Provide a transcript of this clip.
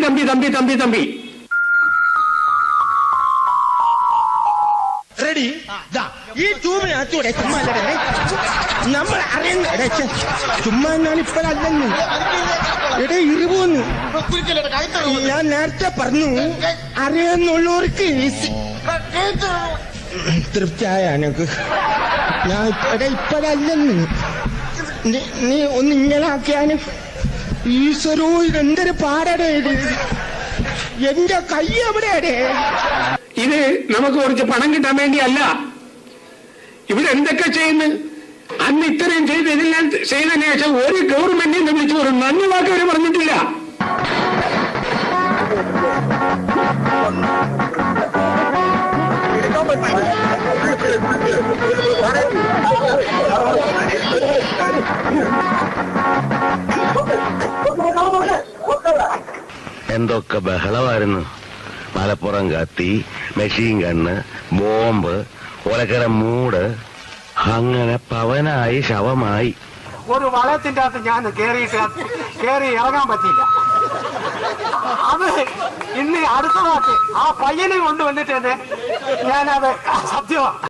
Thampi Thampi Thampi Thampi ready? ഈ ട്യൂബിനകത്തൂടെ ചുമ്മാ നമ്മൾ അറിയുന്ന ചുമ്മാ ഞാനിപ്പോഴല്ലെന്ന് എടേ ഇരുപോന്ന് ഞാൻ നേരത്തെ പറഞ്ഞു അറിയാന്നുള്ളവർക്ക് തൃപ്തിയായ എനക്ക് ഞാൻ ഇപ്പോഴല്ലെന്ന് നീ ഒന്ന് ഇങ്ങനെ ആക്കിയാന് ഈശ്വരോ ഇതെന്തൊരു പാടടേ ഇത് എന്റെ കൈ എവിടെയാടേ ഇത് നമുക്ക് കുറച്ച് പണം കിട്ടാൻ വേണ്ടിയല്ല ഇവിടെ എന്തൊക്കെ ചെയ്യുന്നു അന്ന് ഇത്രയും ചെയ്ത് ഇതെല്ലാം ചെയ്തതിനു ശേഷം ഒരു ഗവൺമെന്റിനെ വിളിച്ചു ഒരു നന്ദി വാക്ക് അവർ പറഞ്ഞിട്ടില്ല എന്തൊക്കെ ബഹളമായിരുന്നു. മലപ്പുറം കത്തി, മെഷീൻ ഗണ്ണ്, ബോംബ്, ഒലക്കര മൂട്, അങ്ങനെ പവനായി ശവമായി. ഒരു വളയത്തിന്റെ അകത്ത് ഞാൻ കേറി ഇറങ്ങാൻ പറ്റിയില്ല. അത് ഇന്ന് അടുത്ത നാട്ട് ആ പയ്യനെ കൊണ്ടുവന്നിട്ട് ഞാനത് സത്യമാണ്.